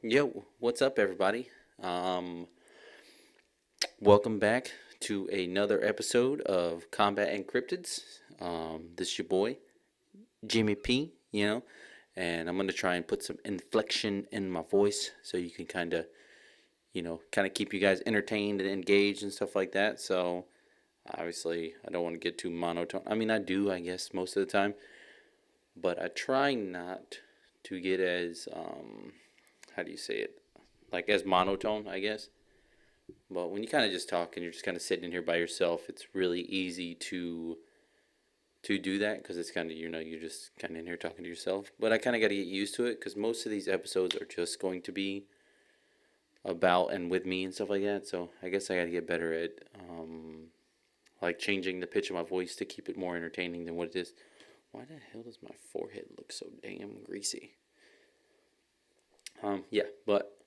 Yo, what's up, everybody? Um, Welcome back to another episode of Combat and Cryptids. This is your boy, Jimmy P, and I'm gonna try and put some inflection in my voice so you can kind of keep you guys entertained and engaged and stuff like that. So, obviously, I don't want to get too monotone. I mean, I do, I guess, most of the time, but I try not to get as, how do you say it? Like, as monotone, I guess. But when you kind of just talk and you're just kind of sitting in here by yourself, it's really easy to do that because it's kind of you're just kind of in here talking to yourself. But I kind of got to get used to it because most of these episodes are just going to be about and with me and stuff like that. So I guess I got to get better at like changing the pitch of my voice to keep it more entertaining than what it is. Why the hell does my forehead look so damn greasy? Yeah, but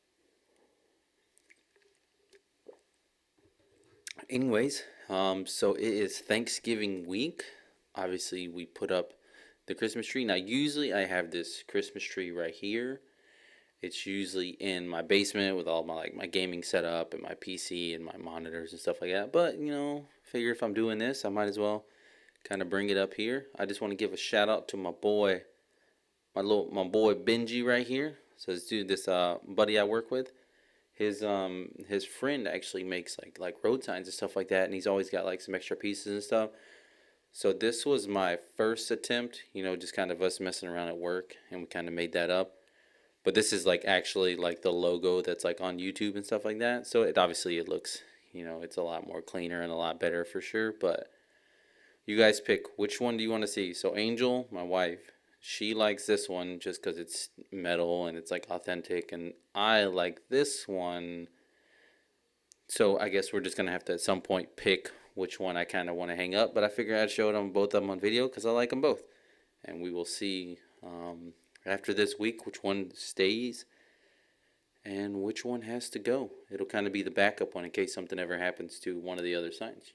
anyways, so it is Thanksgiving week. Obviously, we put up the Christmas tree. Now, usually I have this Christmas tree right here. It's usually in my basement with all my gaming setup and my PC and my monitors and stuff like that. But figure if I'm doing this, I might as well kind of bring it up here. I just want to give a shout out to my boy, my boy Benji right here. So this buddy I work with, his friend actually makes like road signs and stuff like that, and he's always got like some extra pieces and stuff. So this was my first attempt, just kind of us messing around at work, and we kind of made that up. But this is like actually like the logo that's like on YouTube and stuff like that. So it looks, it's a lot more cleaner and a lot better for sure. But you guys pick which one do you want to see. So Angel, my wife, she likes this one just because it's metal and it's like authentic, and I like this one. So I guess we're just gonna have to at some point pick which one I kind of want to hang up. But I figure I'd show them both of them on video because I like them both, and we will see after this week which one stays and which one has to go. It'll kind of be the backup one in case something ever happens to one of the other signs.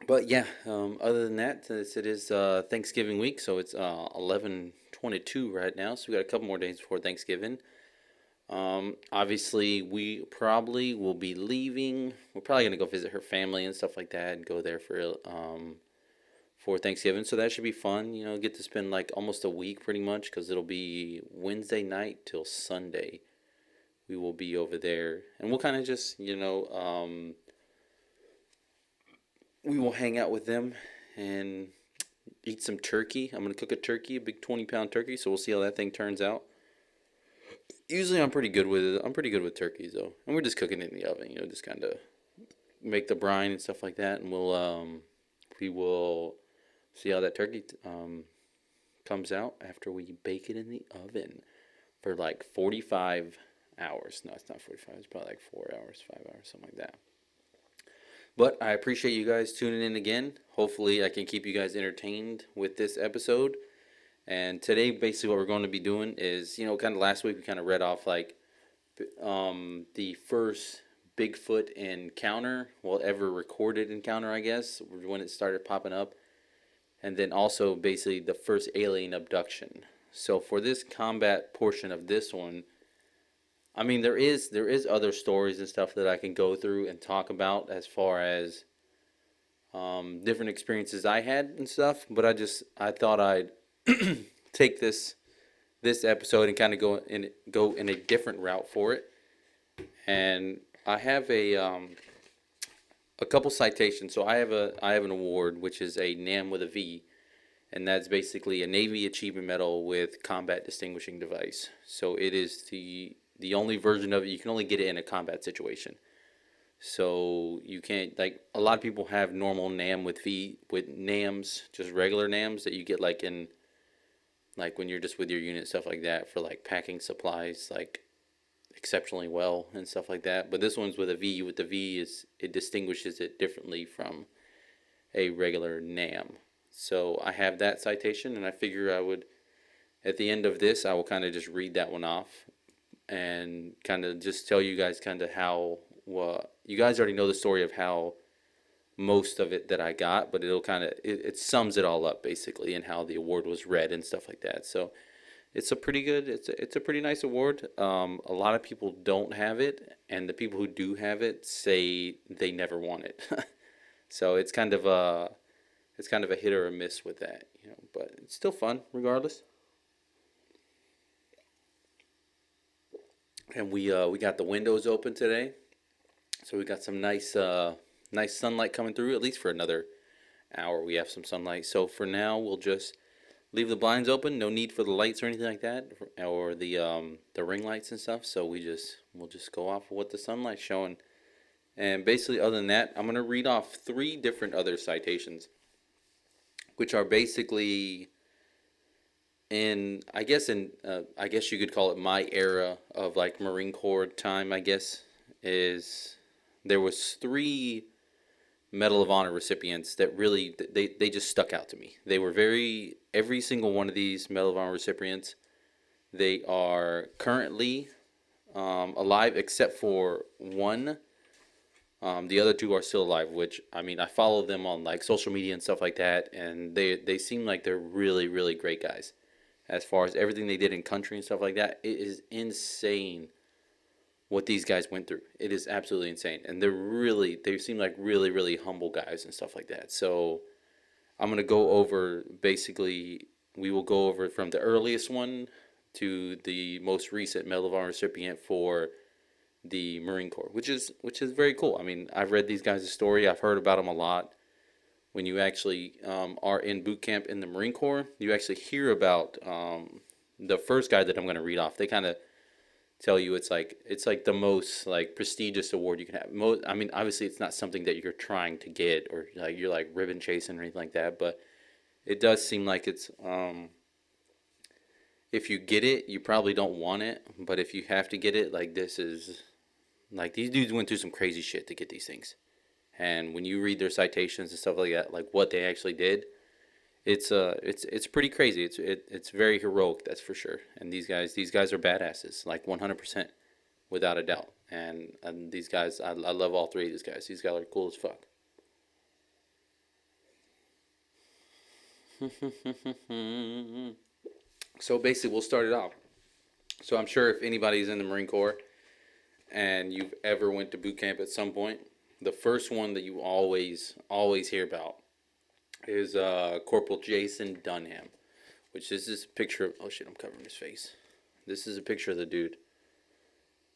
But yeah, other than that, it is Thanksgiving week, so it's 11/22 right now. So we got a couple more days before Thanksgiving. Obviously, we probably will be leaving. We're probably gonna go visit her family and stuff like that, and go there for Thanksgiving. So that should be fun. Get to spend like almost a week pretty much because it'll be Wednesday night till Sunday. We will be over there, and we'll kind of just we will hang out with them and eat some turkey. I'm gonna cook a turkey, a big 20-pound turkey. So we'll see how that thing turns out. Usually I'm pretty good with it. I'm pretty good with turkeys though, and we're just cooking it in the oven. Just kind of make the brine and stuff like that, and we will see how that turkey comes out after we bake it in the oven for like 45 hours. No, it's not 45. It's probably like 4 hours, 5 hours, something like that. But I appreciate you guys tuning in again. Hopefully, I can keep you guys entertained with this episode. And today, basically, what we're going to be doing is, kind of last week we kind of read off like the first Bigfoot encounter, well, ever recorded encounter, I guess, when it started popping up, and then also basically the first alien abduction. So for this combat portion of this one, I mean there is other stories and stuff that I can go through and talk about as far as different experiences I had and stuff, but I thought I'd take this episode and kind of go in a different route for it. And I have a couple citations. So I have an award which is a NAM with a V, and that's basically a Navy Achievement Medal with Combat Distinguishing Device. So it is the only version of it. You can only get it in a combat situation. So you can't, like, a lot of people have normal NAM with NAMs, just regular NAMs that you get like in like when you're just with your unit, stuff like that, for like packing supplies like exceptionally well and stuff like that. But this one's with a V. With the V, is it distinguishes it differently from a regular NAM. So I have that citation, and I figure I would, at the end of this, I will kind of just read that one off and kind of just tell you guys kind of how, you guys already know the story of how most of it that I got, but it sums it all up basically and how the award was read and stuff like that. So it's a pretty good. It's a pretty nice award. A lot of people don't have it, and the people who do have it say they never won it. So it's kind of a hit or a miss with that, you know. But it's still fun regardless. And we got the windows open today, so we got some nice sunlight coming through. At least for another hour, we have some sunlight. So for now, we'll just leave the blinds open. No need for the lights or anything like that, or the ring lights and stuff. So we'll just go off of what the sunlight's showing. And basically, other than that, I'm gonna read off three different other citations, which are basically I guess you could call it my era of like Marine Corps time. I guess is there was three Medal of Honor recipients that really they just stuck out to me. They were every single one of these Medal of Honor recipients. They are currently alive except for one. The other two are still alive, which I mean I follow them on like social media and stuff like that, and they seem like they're really great guys. As far as everything they did in country and stuff like that, it is insane what these guys went through. It is absolutely insane, and they seem like really humble guys and stuff like that. So I'm gonna go over basically. We will go over from the earliest one to the most recent Medal of Honor recipient for the Marine Corps, which is very cool. I mean, I've read these guys' story. I've heard about them a lot. When you actually are in boot camp in the Marine Corps, you actually hear about the first guy that I'm going to read off. They kind of tell you it's like the most like prestigious award you can have. I mean, obviously it's not something that you're trying to get or like you're like ribbon chasing or anything like that, but it does seem like it's if you get it, you probably don't want it, but if you have to get it, like this is like these dudes went through some crazy shit to get these things. And when you read their citations and stuff like that, like what they actually did, it's pretty crazy. It's very heroic, that's for sure. And these guys are badasses, like 100% without a doubt. And these guys, I love all three of these guys. These guys are cool as fuck. So basically, we'll start it off. So I'm sure if anybody's in the Marine Corps and you've ever went to boot camp at some point, the first one that you always hear about is Corporal Jason Dunham, which is this picture of, oh shit, I'm covering his face. This is a picture of the dude,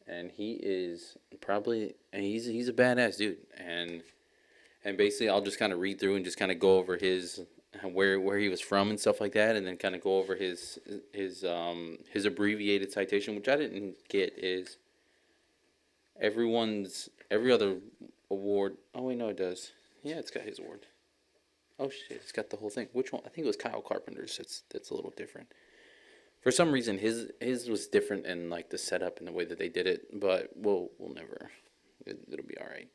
and he is probably, and he's a badass dude, and basically I'll just kind of read through and just kind of go over his where he was from and stuff like that, and then kind of go over his abbreviated citation, which I didn't get is every other award. Oh wait, no, it does. Yeah, it's got his award. Oh shit, it's got the whole thing. Which one? I think it was Kyle Carpenter's. That's a little different. For some reason, his was different in like the setup and the way that they did it. But we'll never. It'll be all right.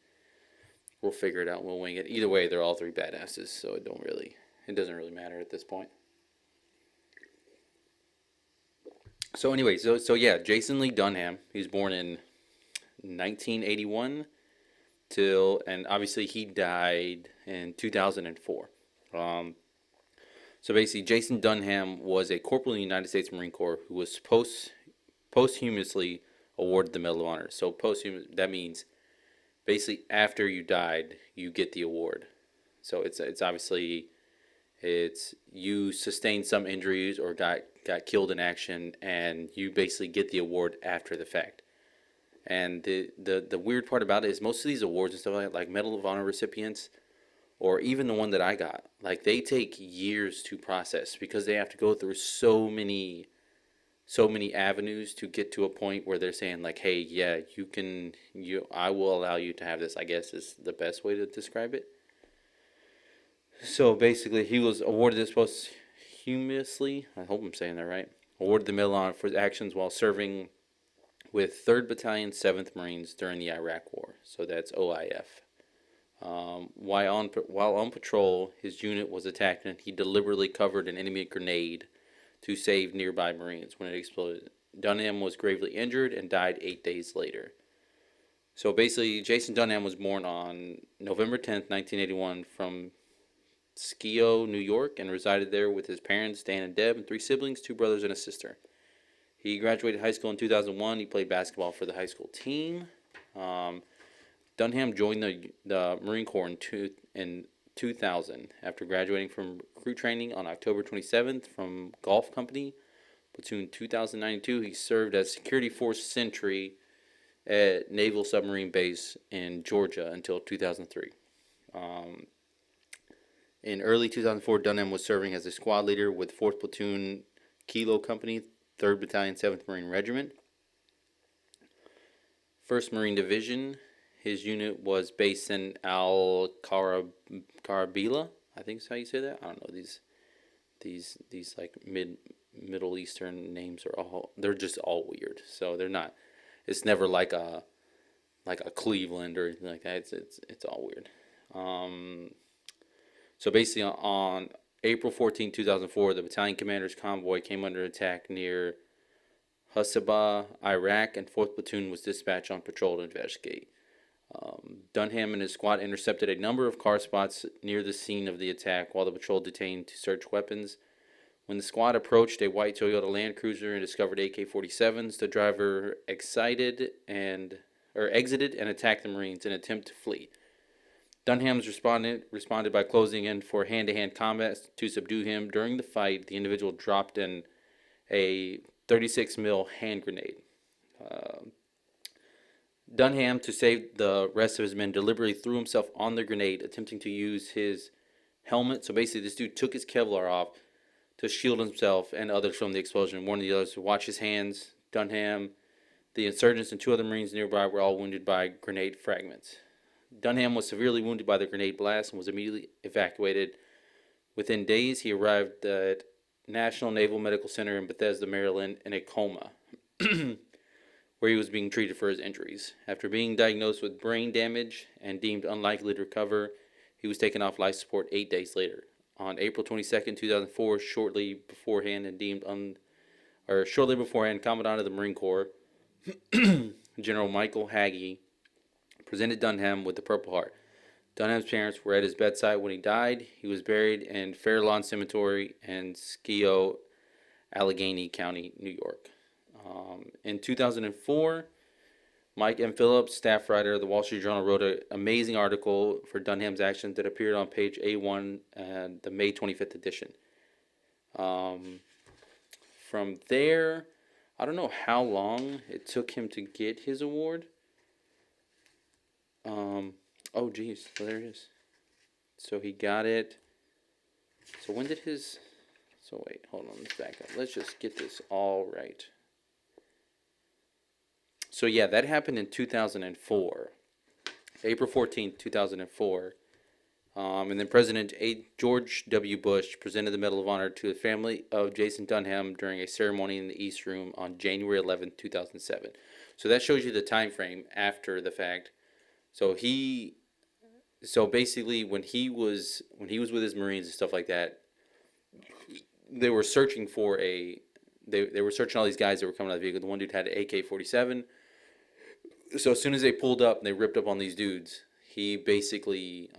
We'll figure it out. We'll wing it. Either way, they're all three badasses, so it doesn't really matter at this point. So anyway, so yeah, Jason Lee Dunham. He was born in 1981 and obviously he died in 2004. Um, so basically, Jason Dunham was a corporal in the United States Marine Corps who was posthumously awarded the Medal of Honor. So posthumous, that means basically after you died, you get the award. So it's obviously it's you sustained some injuries or got killed in action, and you basically get the award after the fact. And the weird part about it is most of these awards and stuff like Medal of Honor recipients, or even the one that I got, like they take years to process because they have to go through so many avenues to get to a point where they're saying like, hey, yeah, I will allow you to have this, I guess is the best way to describe it. So basically, he was awarded this posthumously. I hope I'm saying that right. Awarded the Medal of Honor for his actions while serving with 3rd Battalion, 7th Marines during the Iraq War. So that's OIF. While on patrol, his unit was attacked and he deliberately covered an enemy grenade to save nearby Marines when it exploded. Dunham was gravely injured and died 8 days later. So basically, Jason Dunham was born on November 10th, 1981 from Skeo, New York, and resided there with his parents, Dan and Deb, and 3 siblings, 2 brothers and a sister. He graduated high school in 2001. He played basketball for the high school team. Um, Dunham joined the Marine Corps in 2000 after graduating from recruit training on October 27th from Golf Company. Platoon 2092, he served as Security Force Sentry at Naval Submarine Base in Georgia until 2003. Um, in early 2004, Dunham was serving as a squad leader with 4th Platoon Kilo Company, 3rd Battalion, 7th Marine Regiment. 1st Marine Division, his unit was based in Karabila. I think is how you say that. I don't know, these like Middle Eastern names they're just all weird. So they're not, it's never like a Cleveland or anything like that. It's all weird. So basically on April 14, 2004, the battalion commander's convoy came under attack near Husabah, Iraq, and 4th Platoon was dispatched on patrol to investigate. Dunham and his squad intercepted a number of car spots near the scene of the attack while the patrol detained to search weapons. When the squad approached a white Toyota Land Cruiser and discovered AK-47s, the driver exited and attacked the Marines in an attempt to flee. Dunham's responded by closing in for hand-to-hand combat to subdue him. During the fight, the individual dropped in a 36 mil hand grenade. Dunham, to save the rest of his men, deliberately threw himself on the grenade, attempting to use his helmet. So basically, this dude took his Kevlar off to shield himself and others from the explosion. Warned the others to watch his hands. Dunham, the insurgents, and 2 other Marines nearby were all wounded by grenade fragments. Dunham was severely wounded by the grenade blast and was immediately evacuated. Within days, he arrived at National Naval Medical Center in Bethesda, Maryland, in a coma, where he was being treated for his injuries. After being diagnosed with brain damage and deemed unlikely to recover, he was taken off life support 8 days later. On April 22nd, 2004, shortly beforehand, Commandant of the Marine Corps, General Michael Hagee, presented Dunham with the Purple Heart. Dunham's parents were at his bedside when he died. He was buried in Fair Lawn Cemetery in Scio, Allegheny County, New York. In 2004, Mike M. Phillips, staff writer of the Wall Street Journal, wrote an amazing article for Dunham's actions that appeared on page A1 and the May 25th edition. From there, I don't know how long it took him to get his award. Oh, geez, so there it is. So he got it. So when did his... So wait, hold on, let's back up. Let's just get this all right. So yeah, that happened in 2004. April 14th, 2004. And then President George W. Bush presented the Medal of Honor to the family of Jason Dunham during a ceremony in the East Room on January 11th, 2007. So that shows you the time frame after the fact. So basically when he was with his Marines and stuff like that, they were searching for they were searching all these guys that were coming out of the vehicle. The one dude had an AK-47. So as soon as they pulled up and they ripped up on these dudes, he basically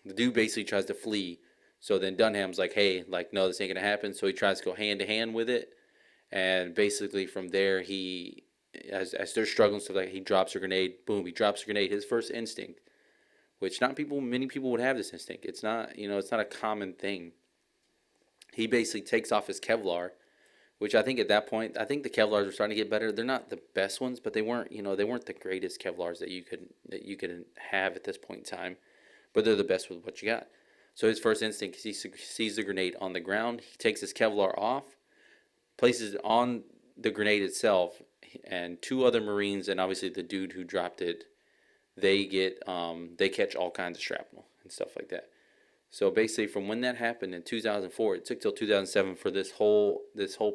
the dude basically tries to flee. So then Dunham's like, hey, like, no, this ain't gonna happen. So he tries to go hand to hand with it, and basically from there he, as they're struggling stuff like, he drops a grenade. Boom, he drops a grenade. His first instinct, which many people would have this instinct. It's not a common thing. He basically takes off his Kevlar, which I think at that point, I think the Kevlars were starting to get better. They're not the best ones, but they weren't the greatest Kevlars that you could have at this point in time. But they're the best with what you got. So his first instinct is he sees the grenade on the ground. He takes his Kevlar off, places it on the grenade itself, and 2 other Marines, and obviously the dude who dropped it, they catch all kinds of shrapnel and stuff like that. So basically, from when that happened in 2004, it took till 2007 for this whole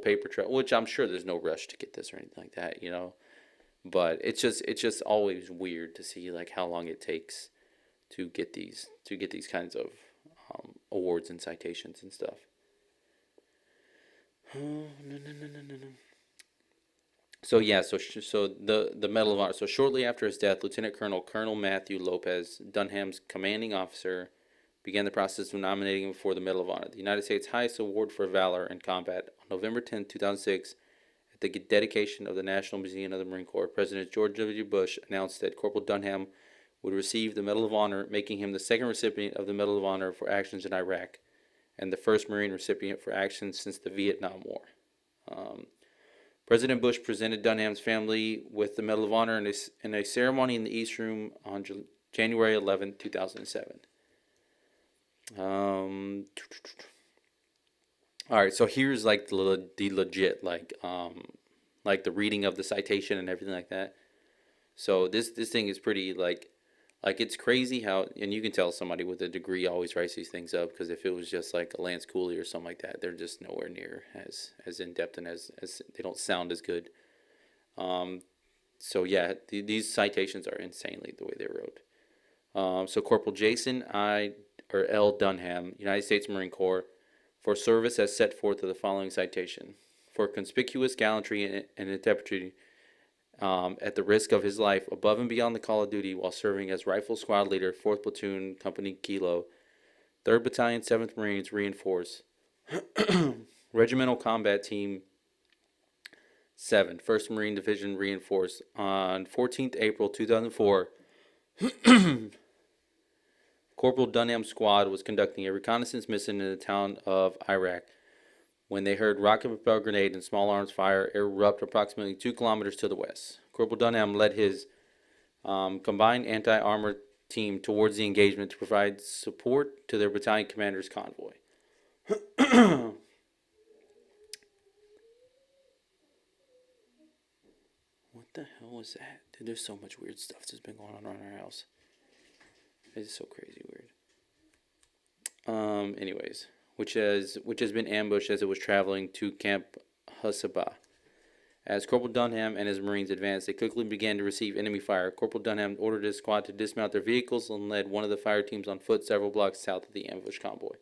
paper trail, which I'm sure there's no rush to get this or anything like that, But it's just always weird to see like how long it takes to get these kinds of awards and citations and stuff. Oh, no. So yeah, so the Medal of Honor. So shortly after his death, Lieutenant Colonel Matthew Lopez, Dunham's commanding officer, began the process of nominating him for the Medal of Honor, the United States' highest award for valor in combat. On November 10, 2006, the dedication of the National Museum of the Marine Corps, President George W. Bush announced that Corporal Dunham would receive the Medal of Honor, making him the second recipient of the Medal of Honor for actions in Iraq, and the first Marine recipient for actions since the Vietnam War. President Bush presented Dunham's family with the Medal of Honor in a ceremony in the East Room on January 11, 2007. All right, so here's like the legit like the reading of the citation and everything like that. So this thing is pretty like it's crazy how, and you can tell somebody with a degree always writes these things up, because if it was just like a Lance Cooley or something like that, they're just nowhere near as in depth, and as they don't sound as good. So yeah, these citations are insanely the way they're wrote. So Corporal Jason L. Dunham, United States Marine Corps, for service as set forth of the following citation: for conspicuous gallantry and intrepidity, at the risk of his life, above and beyond the call of duty, while serving as Rifle Squad Leader, 4th Platoon, Company Kilo, 3rd Battalion, 7th Marines Reinforced, Regimental Combat Team 7, 1st Marine Division Reinforced, on 14th April 2004, Corporal Dunham's squad was conducting a reconnaissance mission in the town of Iraq when they heard rocket-propelled grenade and small arms fire erupt approximately 2 kilometers to the west. Corporal Dunham led his combined anti-armor team towards the engagement to provide support to their battalion commander's convoy. What the hell was that? Dude, there's so much weird stuff that's been going on around our house. It's so crazy weird. Anyways, which has been ambushed as it was traveling to Camp Husabah. As Corporal Dunham and his Marines advanced, they quickly began to receive enemy fire. Corporal Dunham ordered his squad to dismount their vehicles and led one of the fire teams on foot several blocks south of the ambush convoy.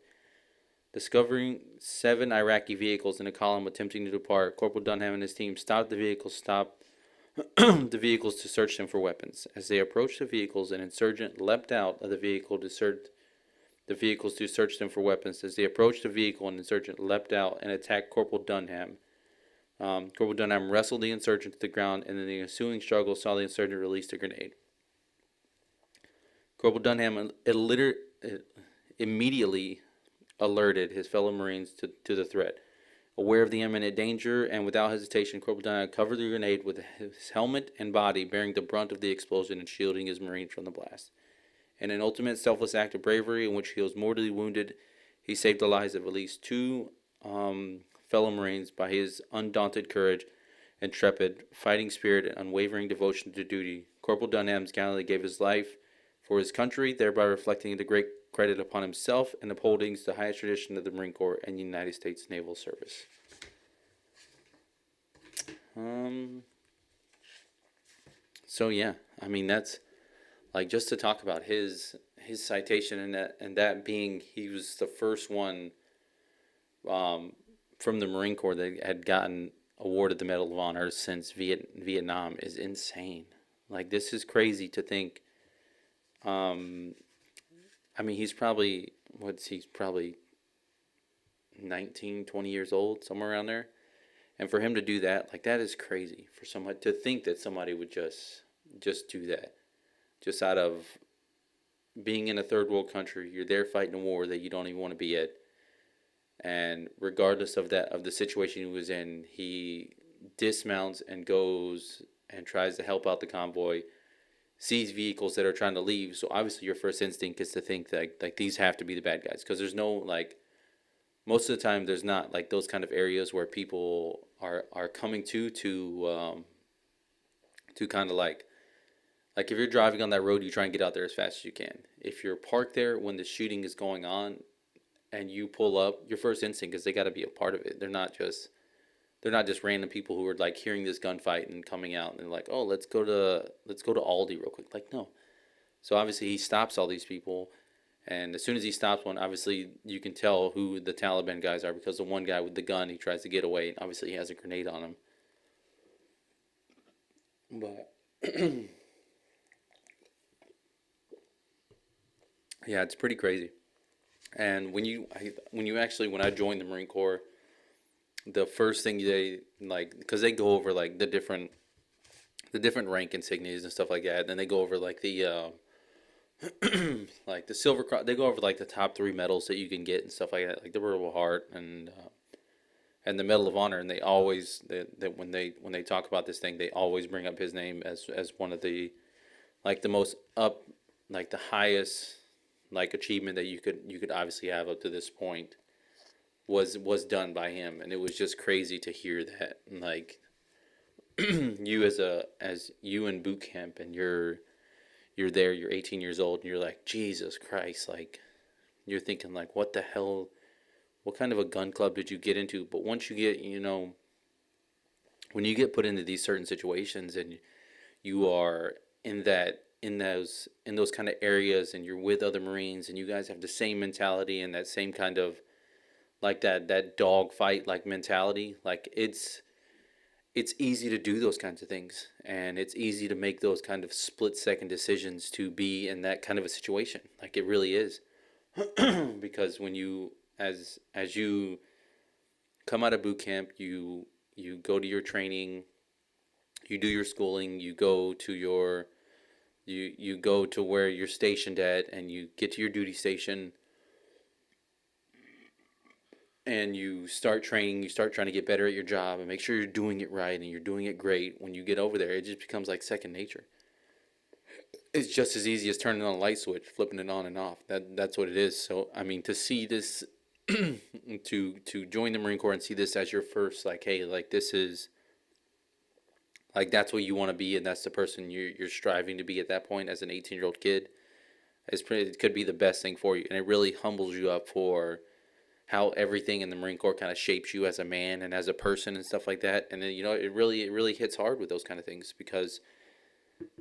Discovering 7 Iraqi vehicles in a column attempting to depart, Corporal Dunham and his team stopped the vehicles to search them for weapons. As they approached the vehicles, an insurgent leapt out of the vehicle to search them for weapons. As they approached the vehicle, an insurgent leapt out and attacked Corporal Dunham. Corporal Dunham wrestled the insurgent to the ground, and in the ensuing struggle saw the insurgent release a grenade. Corporal Dunham immediately alerted his fellow Marines to the threat. Aware of the imminent danger, and without hesitation, Corporal Dunham covered the grenade with his helmet and body, bearing the brunt of the explosion and shielding his Marines from the blast. In an ultimate selfless act of bravery, in which he was mortally wounded, he saved the lives of at least 2 fellow Marines by his undaunted courage, intrepid fighting spirit, and unwavering devotion to duty. Corporal Dunham gallantly gave his life for his country, thereby reflecting the great credit upon himself and upholding the highest tradition of the Marine Corps and United States Naval Service. So yeah, I mean, that's like, just to talk about his citation, and that being he was the first one from the Marine Corps that had gotten awarded the Medal of Honor since Vietnam is insane. Like, this is crazy to think. I mean, he's probably 19, 20 years old, somewhere around there. And for him to do that, like, that is crazy. For somebody to think that somebody would just do that. Just out of being in a third world country, you're there fighting a war that you don't even want to be at. And regardless of the situation he was in, he dismounts and goes and tries to help out the convoy, sees vehicles that are trying to leave. So obviously your first instinct is to think that like these have to be the bad guys, because there's no, like, most of the time there's not like those kind of areas where people are coming to kind of like if you're driving on that road, you try and get out there as fast as you can. If you're parked there when the shooting is going on and you pull up, your first instinct is they got to be a part of it. They're not just random people who are like hearing this gunfight and coming out and they're like, oh, let's go to Aldi real quick. Like, no. So obviously he stops all these people, and as soon as he stops one, obviously you can tell who the Taliban guys are, because the one guy with the gun, he tries to get away, and obviously he has a grenade on him. But yeah, it's pretty crazy. And when I joined the Marine Corps, the first thing they like, because they go over like the different rank insignias and stuff like that. And then they go over like the like the silver cross. They go over like the top three medals that you can get and stuff like that, like the Purple Heart and the Medal of Honor. And they always that when they talk about this thing, they always bring up his name as one of the like the most up like the highest like achievement that you could obviously have up to this point was done by him. And it was just crazy to hear that. Like you as you in boot camp, and you're there, you're 18 years old, and you're like, Jesus Christ, like you're thinking like, what the hell, what kind of a gun club did you get into? But once you get, when you get put into these certain situations, and you are in those kind of areas, and you're with other Marines, and you guys have the same mentality and that same kind of like that dog fight like mentality, like it's easy to do those kinds of things, and it's easy to make those kind of split second decisions to be in that kind of a situation. Like it really is. Because when you as you come out of boot camp, you go to your training, you do your schooling, you go to where you're stationed at, and you get to your duty station, and you start training, you start trying to get better at your job and make sure you're doing it right and you're doing it great. When you get over there, it just becomes like second nature. It's just as easy as turning on a light switch, flipping it on and off. That's what it is. So I mean, to see this, to join the Marine Corps and see this as your first, like, hey, like this is like that's what you want to be, and that's the person you're striving to be at that point as an 18-year-old kid. It could be the best thing for you, and it really humbles you up for how everything in the Marine Corps kind of shapes you as a man and as a person and stuff like that. And then, it really hits hard with those kind of things, because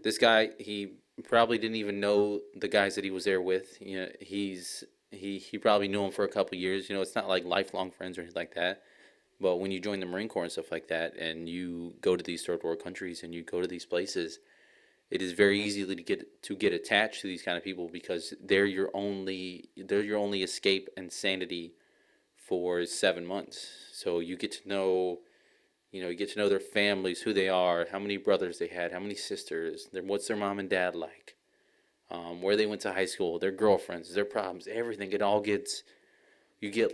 this guy, he probably didn't even know the guys that he was there with. He probably knew him for a couple of years. It's not like lifelong friends or anything like that. But when you join the Marine Corps and stuff like that, and you go to these third world countries and you go to these places, it is very easy to get attached to these kind of people, because they're your only escape and sanity for 7 months. So you get to know their families, who they are, how many brothers they had, how many sisters, what's their mom and dad like, where they went to high school, their girlfriends, their problems, everything. It all gets you get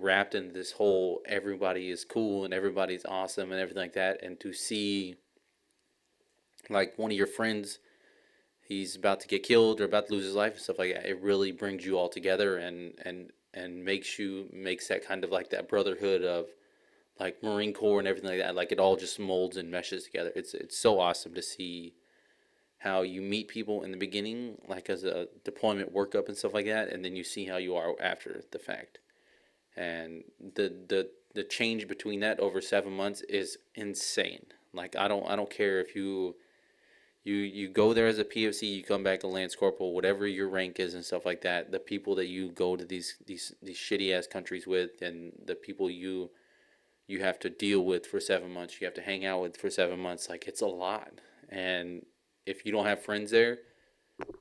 wrapped in this whole everybody is cool and everybody's awesome and everything like that. And to see like one of your friends, he's about to get killed or about to lose his life and stuff like that, it really brings you all together, and makes that kind of like that brotherhood of like Marine Corps and everything like that. Like it all just molds and meshes together. It's so awesome to see how you meet people in the beginning, like as a deployment workup and stuff like that, and then you see how you are after the fact. And the change between that over 7 months is insane. Like I don't care if you go there as a PFC, you come back a Lance Corporal, whatever your rank is and stuff like that. The people that you go to these shitty ass countries with, and the people you have to deal with for 7 months, you have to hang out with for 7 months, like it's a lot. And if you don't have friends there,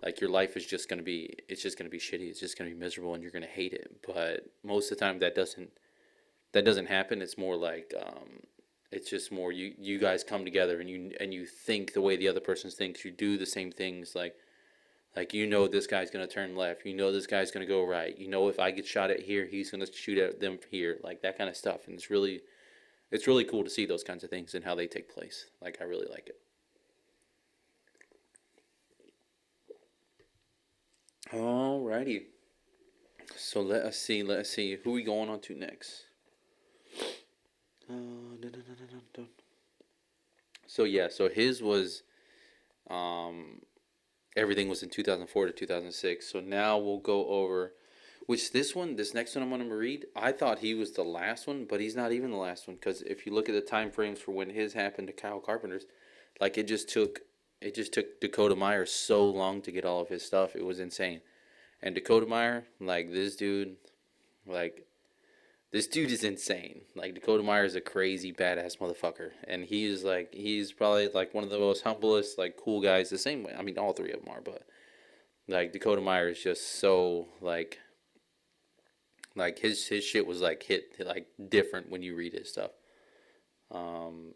like your life is just gonna be it's just gonna be shitty. It's just gonna be miserable, and you're gonna hate it. But most of the time that doesn't happen. It's more like it's just more you guys come together, and you think the way the other person thinks. You do the same things, like this guy's gonna turn left. This guy's gonna go right. If I get shot at here, he's gonna shoot at them here, like that kind of stuff. And it's really cool to see those kinds of things and how they take place. Like I really like it. Alrighty. So let us see who we going on to next. Dun, dun, dun, dun, dun. So yeah, so his was um everything was in 2004 to 2006. So now we'll go over this next one I'm going to read. I thought he was the last one, but he's not even the last one, because if you look at the time frames for when his happened to Kyle Carpenter's, like it just took Dakota Meyer so long to get all of his stuff. It was insane. And Dakota Meyer, like this dude is insane. Like Dakota Meyer is a crazy badass motherfucker, and he's probably like one of the most humblest, like cool guys. The same way, I mean, all three of them are, but like Dakota Meyer is just so like Like his shit was like hit like different when you read his stuff. Um,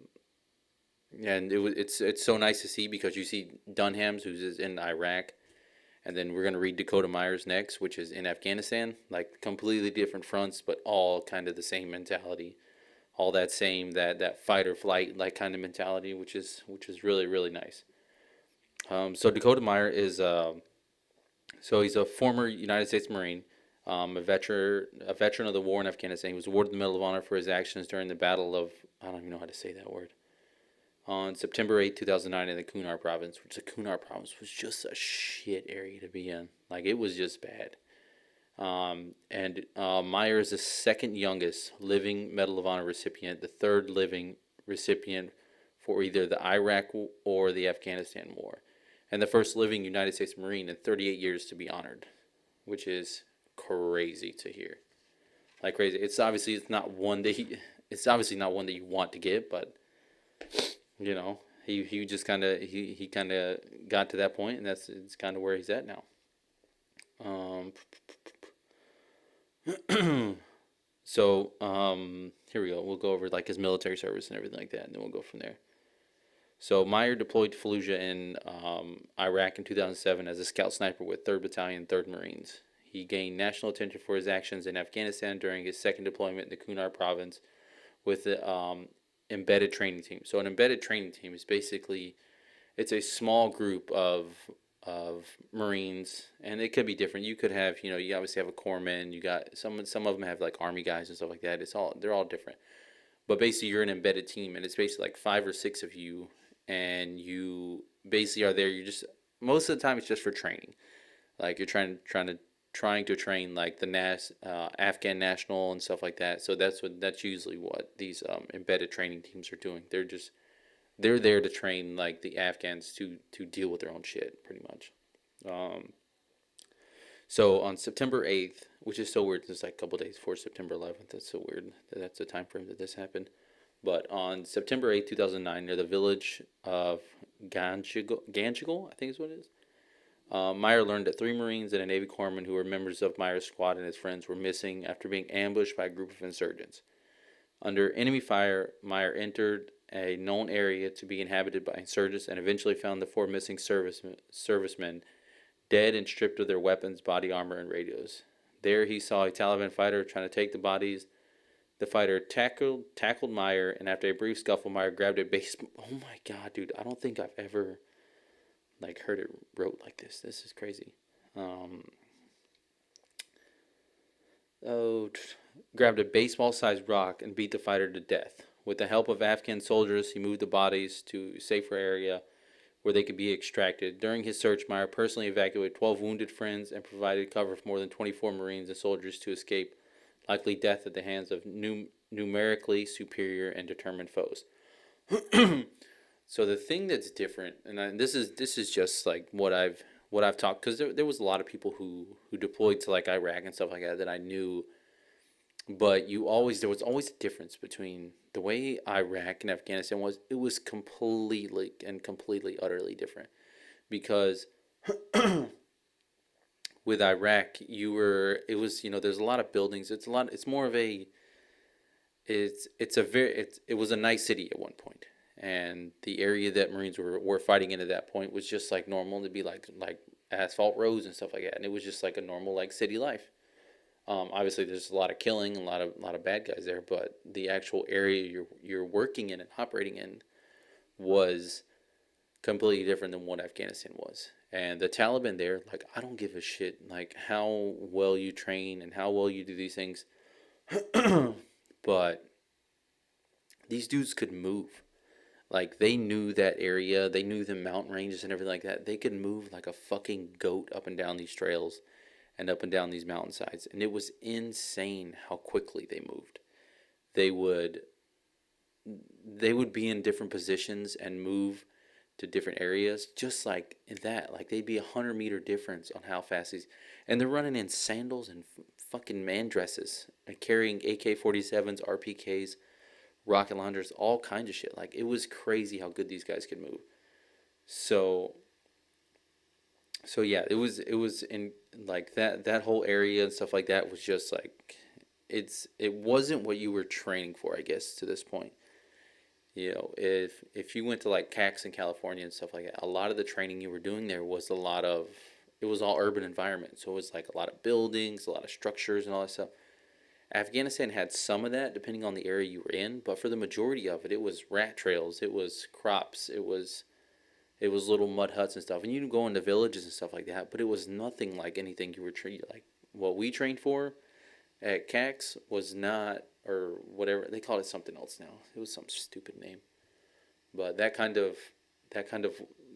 and it's so nice to see because you see Dunham's who's in Iraq, and then we're gonna read Dakota Myers next, which is in Afghanistan. Like completely different fronts, but all kind of the same mentality, all that same that fight or flight like kind of mentality, which is really really nice. So Dakota Meyer is so he's a former United States Marine, a veteran of the war in Afghanistan. He was awarded the Medal of Honor for his actions during the Battle of, I don't even know how to say that word, on September 8, 2009 in the Kunar province, which the Kunar province was just a shit area to be in. Like, it was just bad. And Meyer is the second youngest living Medal of Honor recipient, the third living recipient for either the Iraq or the Afghanistan war, and the first living United States Marine in 38 years to be honored, which is crazy to hear. Like crazy. It's obviously not one that you want to get, but he just he kind of got to that point, and it's kind of where he's at now. Um, so here we go. We'll go over like his military service and everything like that, and then we'll go from there. So Meyer deployed to Fallujah in Iraq in 2007 as a scout sniper with 3rd Battalion, 3rd Marines. He gained national attention for his actions in Afghanistan during his second deployment in the Kunar province with the embedded training team. So an embedded training team is basically it's a small group of Marines, and it could be different. You could have, you obviously have a corpsman. You got some of them have like Army guys and stuff like that. They're all different. But basically, you're an embedded team, and it's basically like 5 or 6 of you, and you basically are there. You just most of the time it's just for training. Like you're trying to train like the Afghan national and stuff like that. So that's usually what these embedded training teams are doing. They're there to train like the Afghans to deal with their own shit, pretty much. Um, so on September 8th, which is so weird, it's like a couple days before September 11th. That's so weird. That's the time frame that this happened. But on September 8th, 2009, near the village of Ganjigal, I think is what it is. Meyer learned that 3 Marines and a Navy corpsman who were members of Meyer's squad and his friends were missing after being ambushed by a group of insurgents. Under enemy fire, Meyer entered a known area to be inhabited by insurgents and eventually found the 4 missing servicemen dead and stripped of their weapons, body armor, and radios. There he saw a Taliban fighter trying to take the bodies. The fighter tackled Meyer, and after a brief scuffle, Meyer grabbed a baseball. Oh my god, dude! I don't think I've ever heard it wrote like this. This is crazy. Um, oh, grabbed a baseball-sized rock and beat the fighter to death. With the help of Afghan soldiers, he moved the bodies to a safer area where they could be extracted. During his search, Meyer personally evacuated 12 wounded friends and provided cover for more than 24 Marines and soldiers to escape likely death at the hands of numerically superior and determined foes. So the thing that's different, and this is just like what I've talked, because there was a lot of people who deployed to like Iraq and stuff like that I knew, but there was always a difference between the way Iraq and Afghanistan was. It was completely utterly different because with Iraq there's a lot of buildings. It's more of a it was a nice city at one point, and the area that Marines were fighting in at that point was just like normal to be like asphalt roads and stuff like that, and it was just like a normal like city life. Obviously, there's a lot of killing, a lot of bad guys there, but the actual area you're working in and operating in was completely different than what Afghanistan was. And the Taliban there, like, I don't give a shit like how well you train and how well you do these things, but these dudes could move. Like, they knew that area, they knew the mountain ranges and everything like that. They could move like a fucking goat up and down these trails and up and down these mountainsides, and it was insane how quickly they moved. They would be in different positions and move to different areas, just like that. Like, they'd be 100-meter difference on how fast these, and they're running in sandals and fucking man dresses and carrying AK-47s, RPKs, rocket launchers, all kinds of shit. Like, it was crazy how good these guys could move. So yeah, it was in like that whole area and stuff like that was just like it wasn't what you were training for, I guess, to this point. If you went to like CAX in California and stuff like that, a lot of the training you were doing there was it was all urban environment. So it was like a lot of buildings, a lot of structures and all that stuff. Afghanistan had some of that depending on the area you were in, but for the majority of it, it was rat trails, it was crops, it was little mud huts and stuff. And you can go into villages and stuff like that, but it was nothing like anything you were trained like what we trained for at CAX was not, or whatever they call it, something else now. It was some stupid name, but that kind of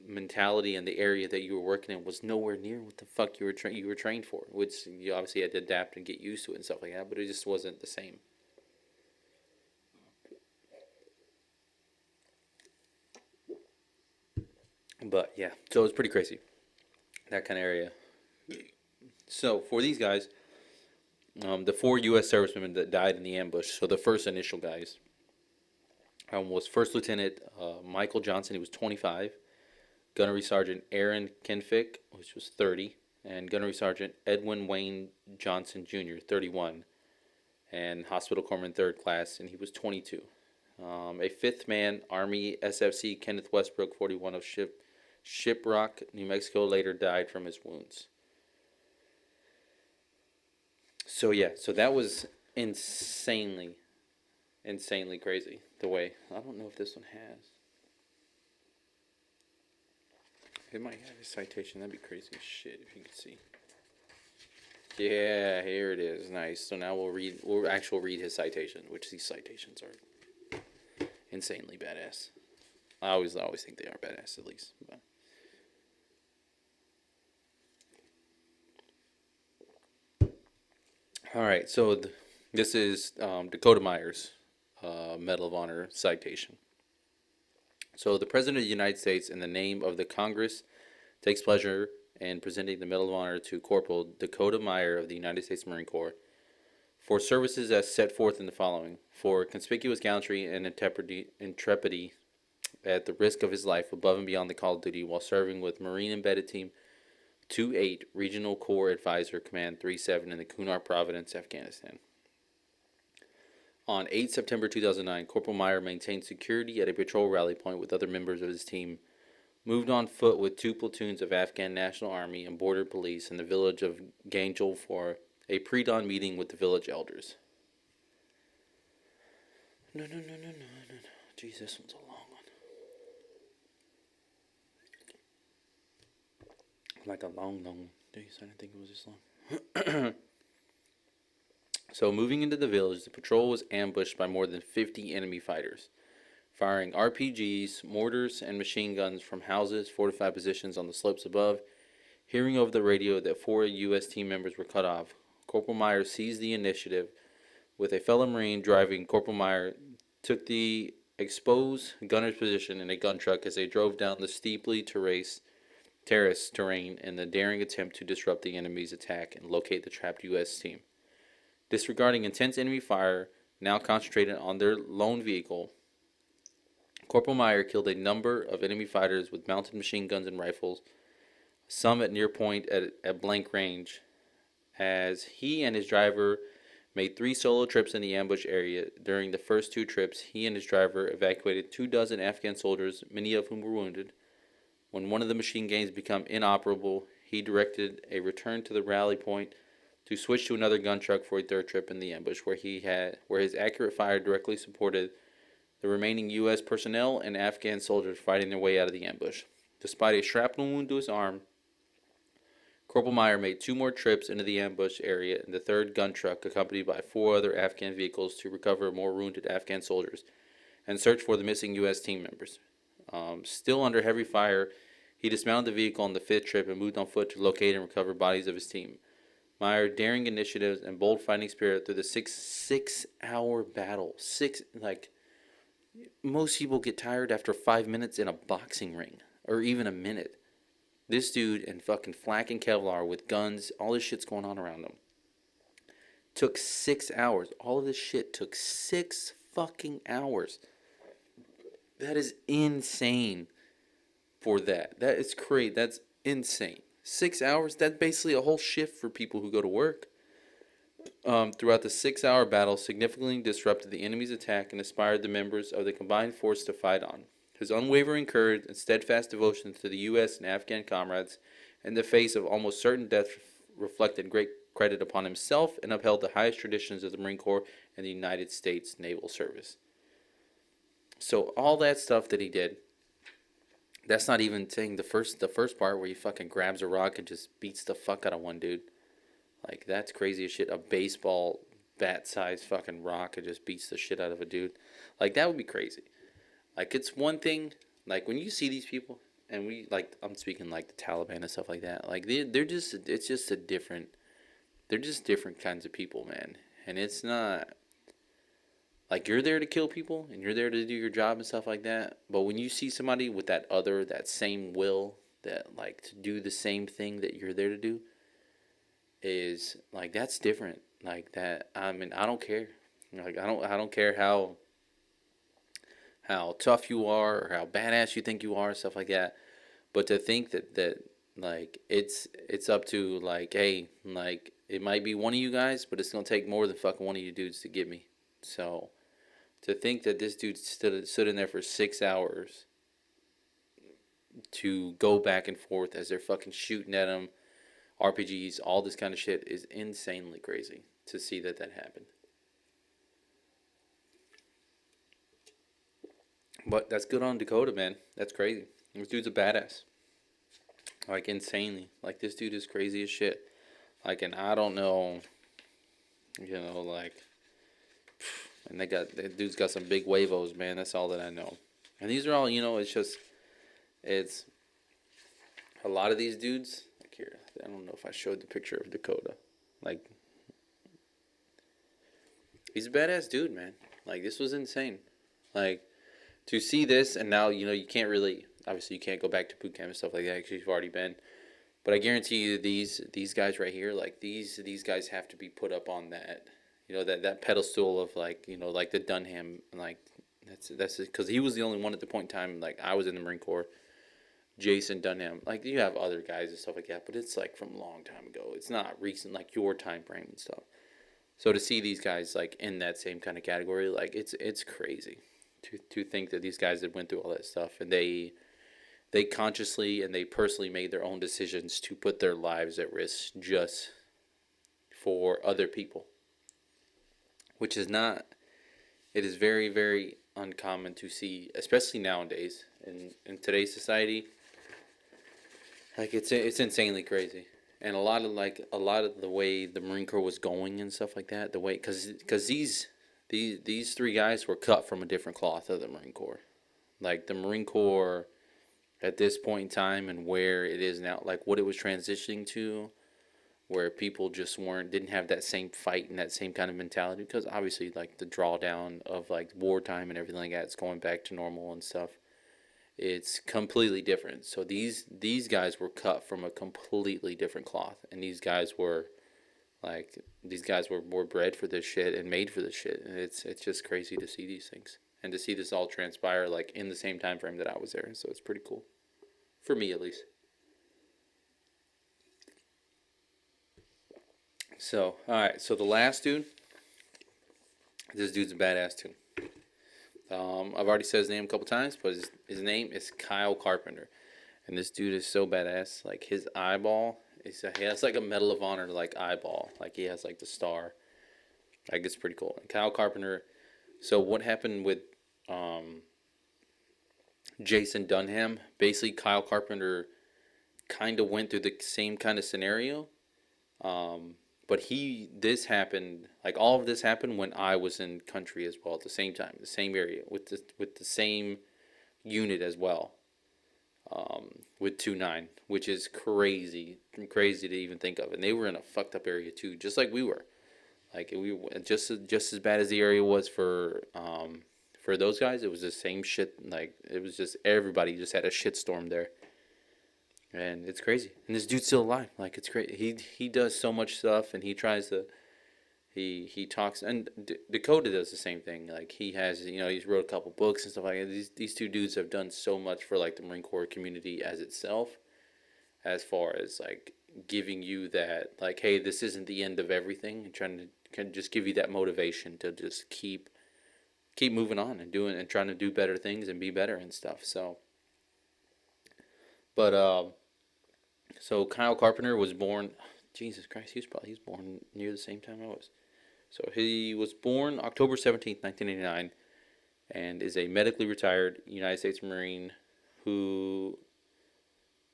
mentality in the area that you were working in was nowhere near what the fuck you were trained for. Which you obviously had to adapt and get used to it and stuff like that, but it just wasn't the same. But yeah, so it was pretty crazy, that kind of area. So for these guys, the 4 U.S. servicemen that died in the ambush. So the first initial guys was First Lieutenant Michael Johnson. He was 25. Gunnery Sergeant Aaron Kenfick, which was 30, and Gunnery Sergeant Edwin Wayne Johnson Jr., 31, and Hospital Corpsman 3rd Class, and he was 22. A fifth man, Army SFC Kenneth Westbrook, 41, of Shiprock, New Mexico, later died from his wounds. So yeah, so that was insanely crazy. The way, I don't know if this one has. It might have a citation. That'd be crazy as shit if you could see. Yeah, here it is. Nice. So now we'll actually read his citation, which these citations are insanely badass. I always think they are badass, at least. But. All right, so this is Dakota Meyer's Medal of Honor citation. So the President of the United States, in the name of the Congress, takes pleasure in presenting the Medal of Honor to Corporal Dakota Meyer of the United States Marine Corps for services as set forth in the following: for conspicuous gallantry and intrepidity at the risk of his life above and beyond the call of duty while serving with Marine Embedded Team 28, Regional Corps Advisor Command 37 in the Kunar Province, Afghanistan. On 8 September 2009, Corporal Meyer maintained security at a patrol rally point with other members of his team, moved on foot with 2 platoons of Afghan National Army and Border Police in the village of Gangel for a pre-dawn meeting with the village elders. No. Jeez, this one's a long one. Like a long one. Jeez, I didn't think it was this long. So, moving into the village, the patrol was ambushed by more than 50 enemy fighters, firing RPGs, mortars, and machine guns from houses, fortified positions on the slopes above. Hearing over the radio that 4 U.S. team members were cut off, Corporal Meyer seized the initiative. With a fellow Marine driving, Corporal Meyer took the exposed gunner's position in a gun truck as they drove down the steeply terraced terrain in the daring attempt to disrupt the enemy's attack and locate the trapped U.S. team. Disregarding intense enemy fire, now concentrated on their lone vehicle, Corporal Meyer killed a number of enemy fighters with mounted machine guns and rifles, some at near point at blank range, as he and his driver made 3 solo trips in the ambush area. During the first 2 trips, he and his driver evacuated 24 Afghan soldiers, many of whom were wounded. When one of the machine guns became inoperable, he directed a return to the rally point to switch to another gun truck for a 3rd trip in the ambush, where his accurate fire directly supported the remaining U.S. personnel and Afghan soldiers fighting their way out of the ambush. Despite a shrapnel wound to his arm, Corporal Meyer made 2 more trips into the ambush area in the 3rd gun truck, accompanied by 4 other Afghan vehicles, to recover more wounded Afghan soldiers and search for the missing U.S. team members. Still under heavy fire, he dismounted the vehicle on the 5th trip and moved on foot to locate and recover bodies of his team. Meyer, daring initiatives and bold fighting spirit through the six-hour battle. Most people get tired after 5 minutes in a boxing ring, or even a minute. This dude in fucking flak and Kevlar with guns, all this shit's going on around him. Took 6 hours. All of this shit took 6 fucking hours. That is insane for that. That is crazy. That's insane. 6 hours? That's basically a whole shift for people who go to work. throughout the 6-hour battle, significantly disrupted the enemy's attack and inspired the members of the combined force to fight on. His unwavering courage and steadfast devotion to the U.S. and Afghan comrades, in the face of almost certain death, reflected great credit upon himself and upheld the highest traditions of the Marine Corps and the United States Naval Service. So all that stuff that he did, that's not even saying the first part where he fucking grabs a rock and just beats the fuck out of one dude. Like, that's crazy as shit. A baseball bat sized fucking rock and just beats the shit out of a dude. Like, that would be crazy. Like, it's one thing, like, when you see these people, and we, like, I'm speaking like the Taliban and stuff like that. Like, they're just, it's just a different, they're just different kinds of people, man. And it's not, like, you're there to kill people, and you're there to do your job and stuff like that. But when you see somebody with that same will, that, like, to do the same thing that you're there to do, is like, that's different. Like, that, I mean, I don't care. Like, I don't care how tough you are or how badass you think you are, stuff like that. But to think that like, it's up to, like, hey, like, it might be one of you guys, but it's gonna take more than fucking one of you dudes to get me. So to think that this dude stood in there for 6 hours to go back and forth as they're fucking shooting at him, RPGs, all this kind of shit, is insanely crazy to see that happened. But that's good on Dakota, man. That's crazy. This dude's a badass. Like, insanely. Like, this dude is crazy as shit. Like, and I don't know, like, and that dude's got some big huevos, man. That's all that I know. And these are all, it's a lot of these dudes. Like, here, I don't know if I showed the picture of Dakota. Like, he's a badass dude, man. Like, this was insane. Like, to see this, and now, you can't really, obviously you can't go back to boot camp and stuff like that because you've already been. But I guarantee you, these guys right here, like, these guys have to be put up on that, that pedestal of, like, like the Dunham, like, that's because he was the only one at the point in time. Like, I was in the Marine Corps, Jason Dunham. Like, you have other guys and stuff like that, but it's like from a long time ago. It's not recent, like your time frame and stuff. So to see these guys, like, in that same kind of category, like, it's crazy to think that these guys had went through all that stuff, and they consciously and they personally made their own decisions to put their lives at risk just for other people, which is not, it is very, very uncommon to see, especially nowadays in today's society. Like, it's insanely crazy. And a lot of the way the Marine Corps was going and stuff like that, the way, because these three guys were cut from a different cloth of the Marine Corps. Like, the Marine Corps at this point in time and where it is now, like what it was transitioning to, where people just didn't have that same fight and that same kind of mentality, because obviously, like, the drawdown of, like, wartime and everything like that, it's going back to normal and stuff. It's completely different. So these guys were cut from a completely different cloth, and these guys were bred for this shit and made for this shit, and it's just crazy to see these things and to see this all transpire, like, in the same time frame that I was there. So it's pretty cool, for me at least. So, all right. So the last dude, this dude's a badass too. I've already said his name a couple times, but his name is Kyle Carpenter, and this dude is so badass. Like, his eyeball, he has like a Medal of Honor like eyeball. Like, he has like the star. Like, it's pretty cool. And Kyle Carpenter. So what happened with Jason Dunham? Basically, Kyle Carpenter kind of went through the same kind of scenario. But this happened, like, all of this happened when I was in country as well at the same time, the same area, with the same unit as well, with 2-9, which is crazy to even think of. And they were in a fucked up area too, just like we were. Like, we were just as bad as the area was for those guys. It was the same shit. Like, it was just, everybody just had a shitstorm there. And it's crazy. And this dude's still alive. Like, it's great. He does so much stuff, and he tries to, he talks, and Dakota does the same thing. Like, he has, he's wrote a couple books and stuff like that. These two dudes have done so much for, like, the Marine Corps community as itself, as far as, like, giving you that, like, hey, this isn't the end of everything, and trying to kind of just give you that motivation to just keep moving on and doing and trying to do better things and be better and stuff. So, but so Kyle Carpenter was born. Jesus Christ, he was born near the same time I was. So he was born October 17th, 1989, and is a medically retired United States Marine who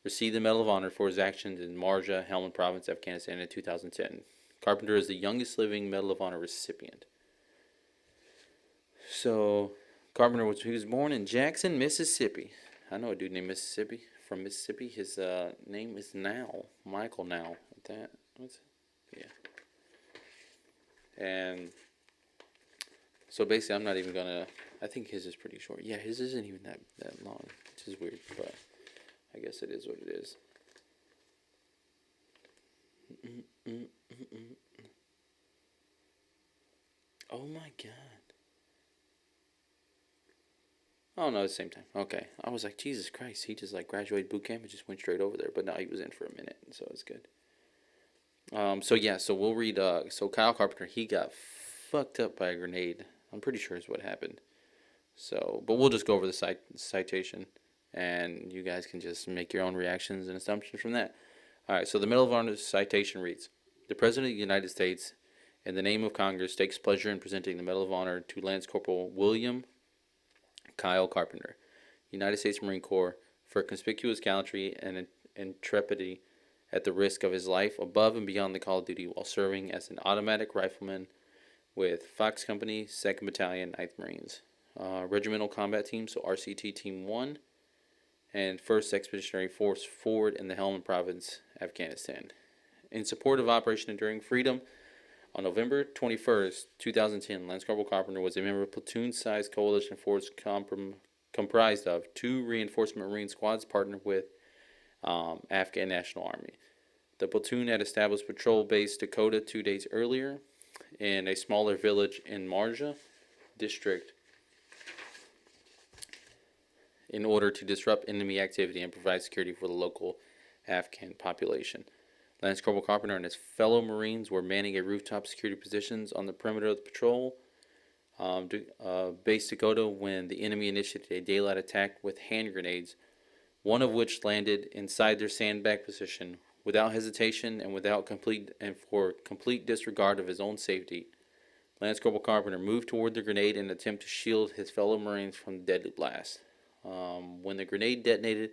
received the Medal of Honor for his actions in Marja, Helmand Province, Afghanistan in 2010. Carpenter is the youngest living Medal of Honor recipient. So, he was born in Jackson, Mississippi. I know a dude named Mississippi from Mississippi. His name is Michael Now. That what's yeah. And so basically, I'm not even gonna. I think his is pretty short. Yeah, his isn't even that long, which is weird, but I guess it is what it is. Oh my god. Oh no, at the same time. Okay, I was like, Jesus Christ, he just like graduated boot camp and just went straight over there. But now he was in for a minute, so it's good. So yeah, so we'll read. So Kyle Carpenter, he got fucked up by a grenade. I'm pretty sure is what happened. So, but we'll just go over the citation, and you guys can just make your own reactions and assumptions from that. All right. So the Medal of Honor citation reads: The President of the United States, in the name of Congress, takes pleasure in presenting the Medal of Honor to Lance Corporal William Kyle Carpenter, United States Marine Corps, for conspicuous gallantry and intrepidity at the risk of his life above and beyond the call of duty while serving as an automatic rifleman with Fox Company, 2nd Battalion, 9th Marines. Regimental Combat Team, so RCT Team 1, and 1st Expeditionary Force forward in the Helmand Province, Afghanistan. In support of Operation Enduring Freedom, on November 21st, 2010, Lance Corporal Carpenter was a member of platoon-sized coalition force comprised of 2 reinforcement Marine squads partnered with Afghan National Army. The platoon had established patrol base Dakota 2 days earlier in a smaller village in Marja district in order to disrupt enemy activity and provide security for the local Afghan population. Lance Corporal Carpenter and his fellow Marines were manning a rooftop security positions on the perimeter of the patrol base Dakota when the enemy initiated a daylight attack with hand grenades, one of which landed inside their sandbag position. Without hesitation and for complete disregard of his own safety, Lance Corporal Carpenter moved toward the grenade in an attempt to shield his fellow Marines from the deadly blast. When the grenade detonated,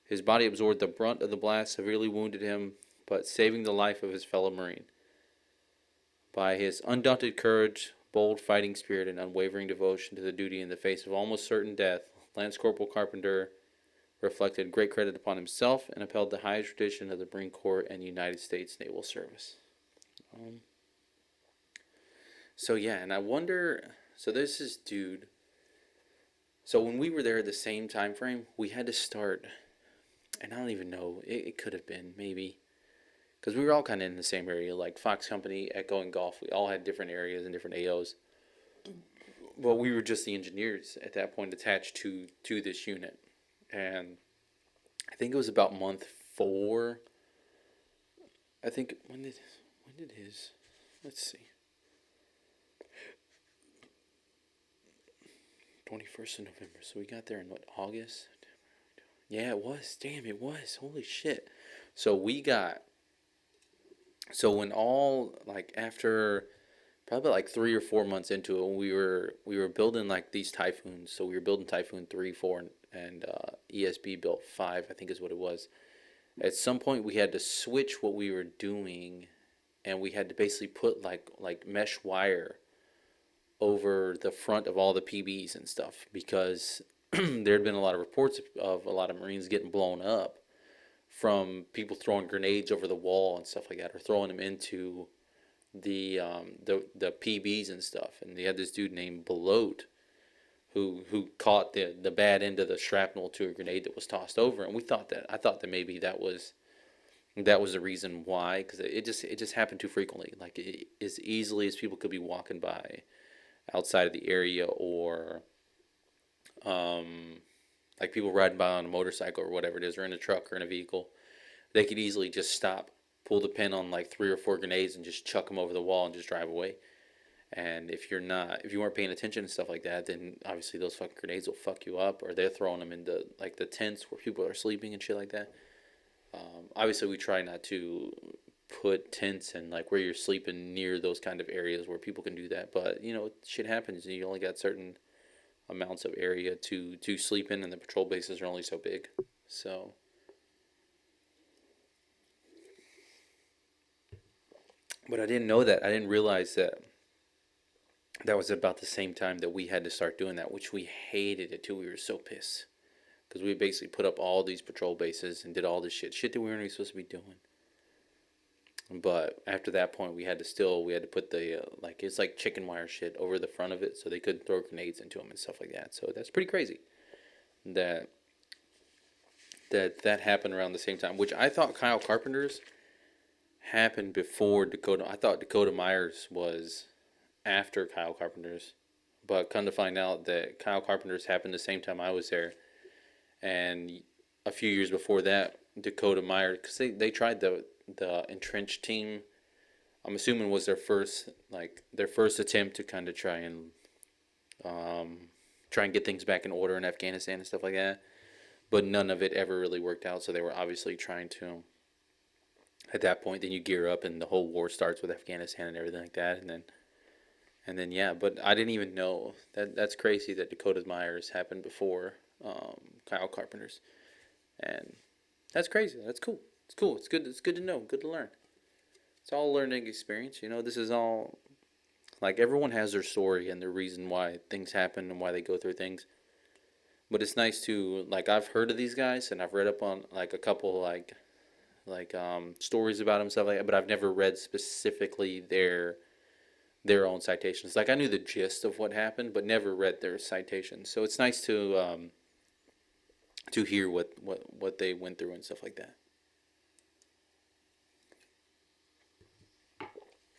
his body absorbed the brunt of the blast, severely wounded him, but saving the life of his fellow Marine. By his undaunted courage, bold fighting spirit, and unwavering devotion to the duty in the face of almost certain death, Lance Corporal Carpenter reflected great credit upon himself and upheld the highest tradition of the Marine Corps and United States Naval Service. So yeah, and I wonder, so there's this dude, so when we were there at the same time frame, we had to start, and I don't even know, it could have been, maybe, because we were all kind of in the same area, like Fox Company, Echo, and Golf. We all had different areas and different AOs. But we were just the engineers at that point attached to this unit. And I think it was about month 4. I think, when did his, let's see. 21st of November. So we got there in what, August? Yeah, it was. Damn, it was. Holy shit. So when all, like, after probably like 3 or 4 months into it, we were building like these Typhoons. So we were building Typhoon 3, 4, and ESB built 5, I think is what it was. At some point, we had to switch what we were doing, and we had to basically put like mesh wire over the front of all the PBs and stuff, because there had been a lot of reports of a lot of Marines getting blown up from people throwing grenades over the wall and stuff like that, or throwing them into the PBs and stuff. And they had this dude named Belote who caught the bad end of the shrapnel to a grenade that was tossed over, and I thought that maybe that was the reason why, because it just happened too frequently. Like, as easily as people could be walking by outside of the area, or like people riding by on a motorcycle or whatever it is, or in a truck or in a vehicle, they could easily just stop, pull the pin on like 3 or 4 grenades, and just chuck them over the wall and just drive away. And if you weren't paying attention and stuff like that, then obviously those fucking grenades will fuck you up, or they're throwing them into like the tents where people are sleeping and shit like that. Obviously, we try not to put tents and like where you're sleeping near those kind of areas where people can do that. But shit happens. You only got certain amounts of area to sleep in, and the patrol bases are only so big. So, but I didn't know that. I didn't realize that that was about the same time that we had to start doing that, which we hated it too. We were so pissed because we basically put up all these patrol bases and did all this shit that we weren't even supposed to be doing. But after that point, we had to put the like it's like chicken wire shit over the front of it, so they couldn't throw grenades into them and stuff like that. So that's pretty crazy that that happened around the same time. Which I thought Kyle Carpenter's happened before Dakota. I thought Dakota Myers was after Kyle Carpenter's, but come to find out that Kyle Carpenter's happened the same time I was there, and a few years before that, Dakota Myers, because they tried the entrenched team. I'm assuming was their first attempt to kind of try and get things back in order in Afghanistan and stuff like that. But none of it ever really worked out. So they were obviously trying to. At that point, then you gear up and the whole war starts with Afghanistan and everything like that, and then yeah. But I didn't even know that's crazy that Dakota Myers happened before Kyle Carpenter's, and that's crazy. That's cool. It's cool. It's good. It's good to know. Good to learn. It's all a learning experience. This is all like everyone has their story and their reason why things happen and why they go through things. But it's nice to like I've heard of these guys and I've read up on like a couple stories about them stuff like that. But I've never read specifically their own citations. Like I knew the gist of what happened, but never read their citations. So it's nice to hear what they went through and stuff like that.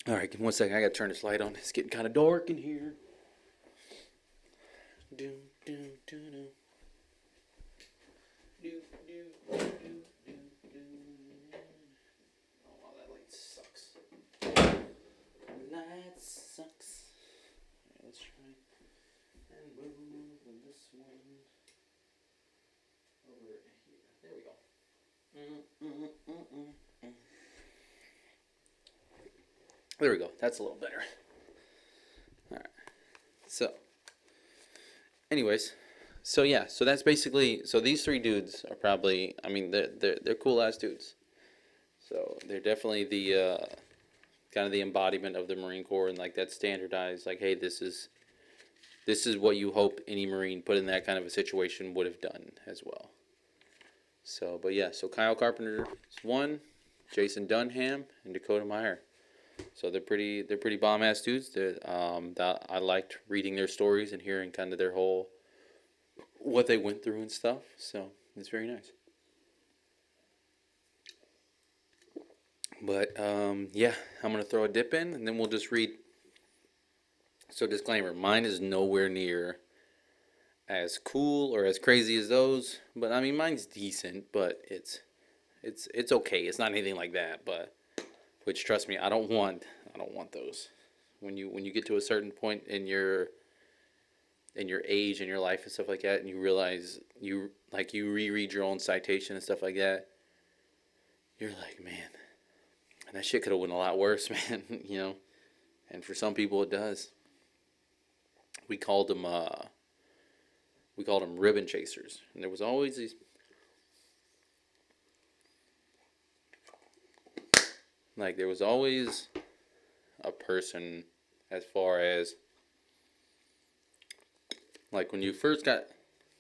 All right, give me one second. I gotta turn this light on. It's getting kind of dark in here. Do do do do. Do do do do do. Oh wow, that light sucks. Light sucks. Alright, let's try and move this one over here. There we go. There we go. That's a little better. All right. So, anyways, so yeah, so that's basically so these three dudes are probably. I mean, they're cool ass dudes. So they're definitely the kind of the embodiment of the Marine Corps and like that standardized. Like, hey, this is what you hope any Marine put in that kind of a situation would have done as well. So, but yeah, so Kyle Carpenter is one, Jason Dunham, and Dakota Meyer. So they're pretty bomb ass dudes. I liked reading their stories and hearing kind of their whole what they went through and stuff. So it's very nice. But yeah, I'm gonna throw a dip in and then we'll just read. So disclaimer: mine is nowhere near as cool or as crazy as those, but I mean mine's decent, but it's okay. It's not anything like that, but. Which trust me, I don't want those. When you get to a certain point in your age and your life and stuff like that, and you realize you reread your own citation and stuff like that, you're like, man, that shit could have went a lot worse, man. And for some people it does. We called them ribbon chasers, and there was always these. Like, there was always a person as far as, like, when you first got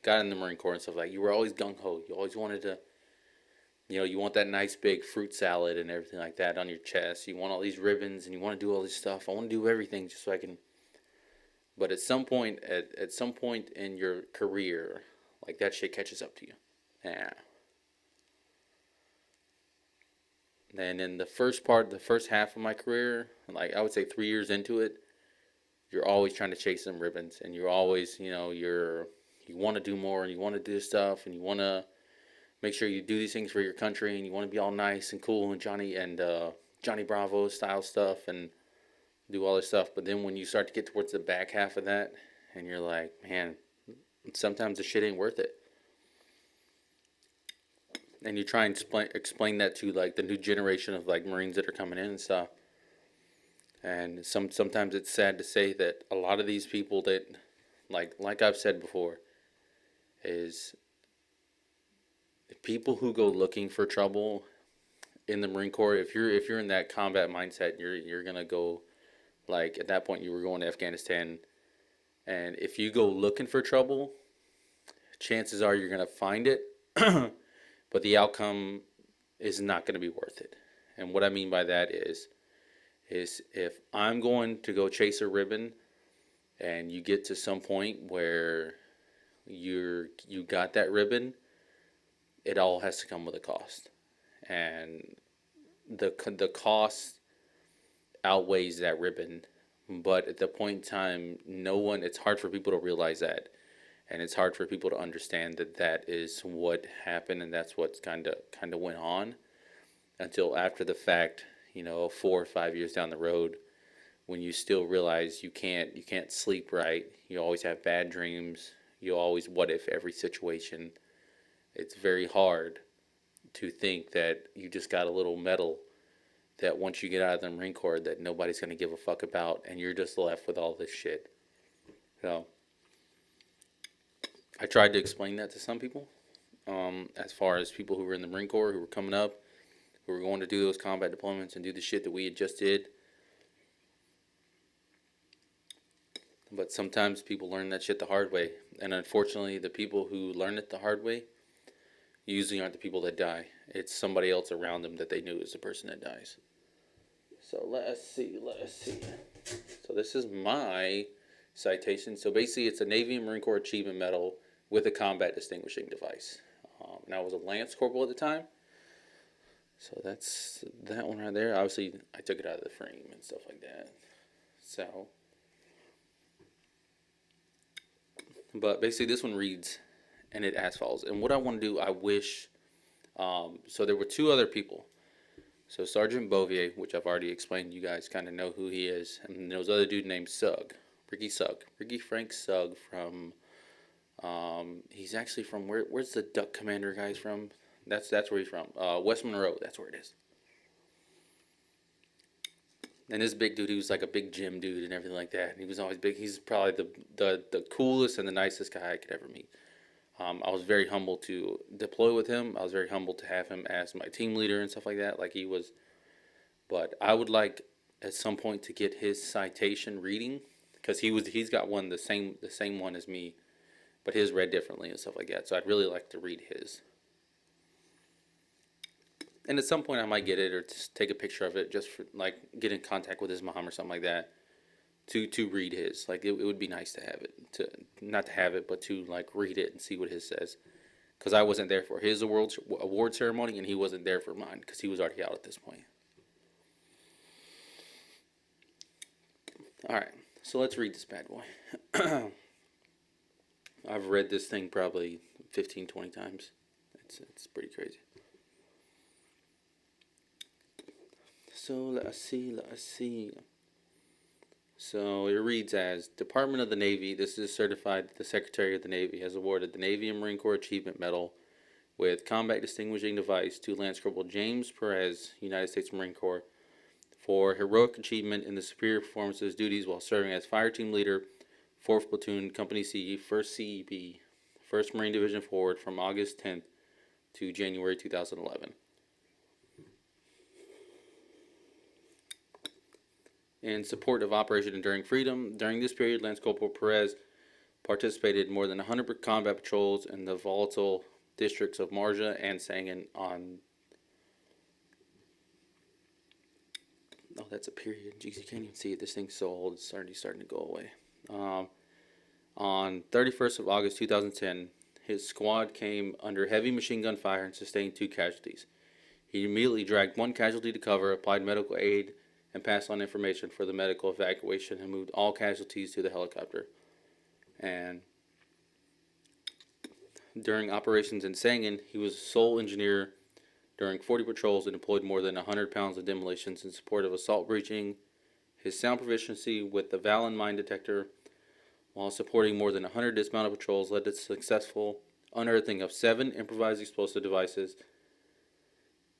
in the Marine Corps and stuff, like, you were always gung-ho. You always wanted to, you want that nice big fruit salad and everything like that on your chest. You want all these ribbons and you want to do all this stuff. I want to do everything just so I can. But at some point in your career, like, that shit catches up to you. Yeah. And in the first half of my career, like I would say 3 years into it, you're always trying to chase some ribbons, and you're always, you want to do more, and you want to do stuff, and you want to make sure you do these things for your country, and you want to be all nice and cool and Johnny Bravo style stuff and do all this stuff. But then when you start to get towards the back half of that, and you're like, man, sometimes the shit ain't worth it. And you try and explain that to like the new generation of like Marines that are coming in and stuff. And sometimes it's sad to say that a lot of these people that, like I've said before, is people who go looking for trouble in the Marine Corps. If you're in that combat mindset, you're gonna go, like at that point you were going to Afghanistan, and if you go looking for trouble, chances are you're gonna find it, but the outcome is not gonna be worth it. And what I mean by that is if I'm going to go chase a ribbon, and you get to some point where you got that ribbon, it all has to come with a cost, and the cost outweighs that ribbon. But at the point in time, it's hard for people to realize that, and it's hard for people to understand that that is what happened, and that's what's kind of went on until after the fact. 4 or 5 years down the road, when you still realize you can't sleep right, you always have bad dreams, you always what if every situation. It's very hard to think that you just got a little medal that once you get out of the Marine Corps that nobody's going to give a fuck about, and you're just left with all this shit. So I tried to explain that to some people, as far as people who were in the Marine Corps, who were coming up, who were going to do those combat deployments and do the shit that we had just did. But sometimes people learn that shit the hard way. And unfortunately, the people who learn it the hard way usually aren't the people that die. It's somebody else around them that they knew is the person that dies. So let's see. So this is my citation. So basically, it's a Navy and Marine Corps Achievement Medal with a combat distinguishing device. And I was a Lance Corporal at the time. So that's that one right there. Obviously, I took it out of the frame and stuff like that. So, but basically this one reads, and it as follows. And what I want to do, I wish, so there were 2 other people. So Sergeant Bouvier, which I've already explained, you guys kind of know who he is. And there was another dude named Sugg, Ricky Frank Sugg from, he's actually from, where's the Duck Commander guys from? That's where he's from. West Monroe, that's where it is. And this big dude, he was like a big gym dude and everything like that. And he was always big. He's probably the coolest and the nicest guy I could ever meet. I was very humbled to deploy with him. I was very humbled to have him as my team leader and stuff like that, like he was. But I would like at some point to get his citation reading, because he's got one the same one as me, but his read differently and stuff like that. So I'd really like to read his. And at some point I might get it, or just take a picture of it, just for like get in contact with his mom or something like that, to read his. Like it would be nice to have it, to not to have it, but to like read it and see what his says. Because I wasn't there for his award ceremony, and he wasn't there for mine because he was already out at this point. All right, so let's read this bad boy. I've read this thing probably 15, 20 times. It's pretty crazy. So let's see. So it reads as, Department of the Navy, this is certified that the Secretary of the Navy has awarded the Navy and Marine Corps Achievement Medal with Combat Distinguishing Device to Lance Corporal James Perez, United States Marine Corps, for heroic achievement in the superior performance of his duties while serving as Fire Team Leader, 4th Platoon, Company C, 1st CEB, 1st Marine Division Forward from August 10th to January 2011. In support of Operation Enduring Freedom, during this period, Lance Corporal Perez participated in more than 100 combat patrols in the volatile districts of Marja and Sangin on... Oh, that's a period. Jeez, you can't even see it. This thing's so old, it's already starting to go away. On 31st of August 2010, his squad came under heavy machine gun fire and sustained 2 casualties. He immediately dragged 1 casualty to cover, applied medical aid, and passed on information for the medical evacuation, and moved all casualties to the helicopter. And During operations in Sangin, he was sole engineer during 40 patrols and deployed more than 100 pounds of demolitions in support of assault breaching. His sound proficiency with the Valen mine detector while supporting more than 100 dismounted patrols led to successful unearthing of 7 improvised explosive devices.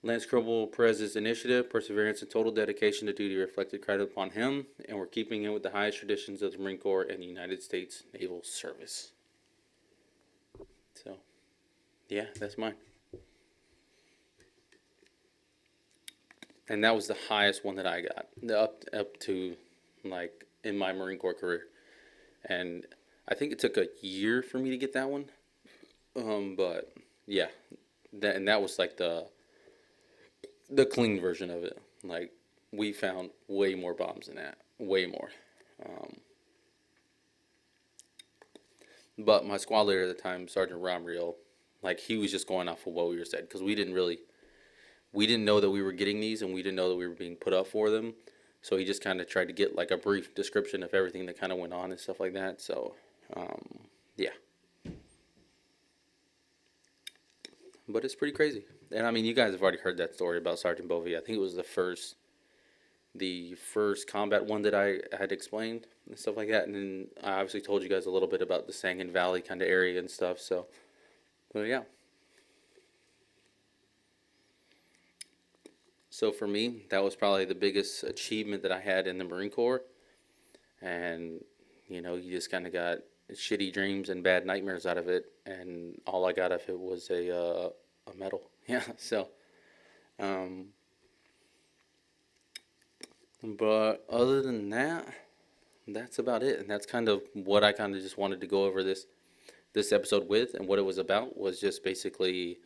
Lance Corporal Perez's initiative, perseverance, and total dedication to duty reflected credit upon him and were keeping in with the highest traditions of the Marine Corps and the United States Naval Service. So, yeah, that's mine. And that was the highest one that I got, up to, like, in my Marine Corps career. And I think it took a year for me to get that one. But, yeah, that was, like, the clean version of it. Like, we found way more bombs than that. Way more. But my squad leader at the time, Sergeant Romriel, like, he was just going off of what we were said, because we didn't know that we were getting these, and we didn't know that we were being put up for them. So he just kind of tried to get, like, a brief description of everything that kind of went on and stuff like that. So, yeah. But it's pretty crazy. And, I mean, you guys have already heard that story about Sergeant Bovey. I think it was the first combat one that I had explained and stuff like that. And then I obviously told you guys a little bit about the Sangin Valley kind of area and stuff. So, but yeah. So for me, that was probably the biggest achievement that I had in the Marine Corps. And, you just kind of got shitty dreams and bad nightmares out of it. And all I got out of it was a medal. Yeah, so. But other than that, that's about it. And that's kind of what I kind of just wanted to go over this episode with. And what it was about was just basically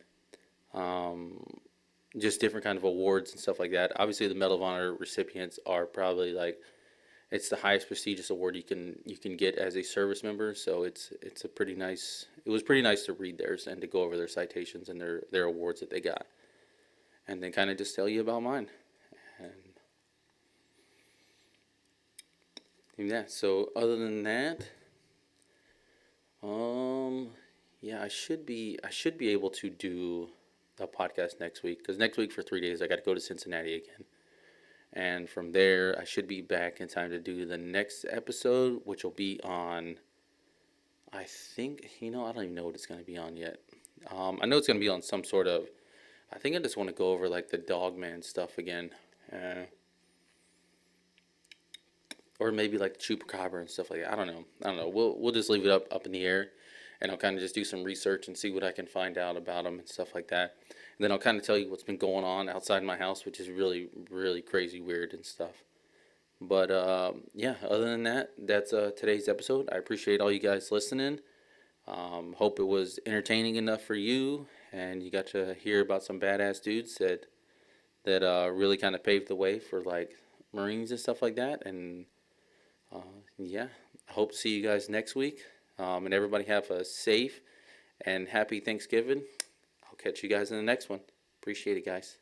just different kind of awards and stuff like that. Obviously, the Medal of Honor recipients are probably, like, it's the highest prestigious award you can get as a service member. So it's a pretty nice. It was pretty nice to read theirs and to go over their citations and their awards that they got, and then kind of just tell you about mine. And yeah. So other than that, yeah, I should be able to do a podcast next week, because next week for 3 days I got to go to Cincinnati again, and from there I should be back in time to do the next episode, which will be on, I think, I don't even know what it's going to be on yet. I know it's going to be on some sort of, I think I just want to go over, like, the Dogman stuff again, or maybe like the Chupacabra and stuff like that. I don't know. We'll just leave it up in the air. And I'll kind of just do some research and see what I can find out about them and stuff like that. And then I'll kind of tell you what's been going on outside my house, which is really, really crazy weird and stuff. But, yeah, other than that, that's today's episode. I appreciate all you guys listening. Hope it was entertaining enough for you, and you got to hear about some badass dudes that really kind of paved the way for, like, Marines and stuff like that. And, yeah, I hope to see you guys next week. And everybody have a safe and happy Thanksgiving. I'll catch you guys in the next one. Appreciate it, guys.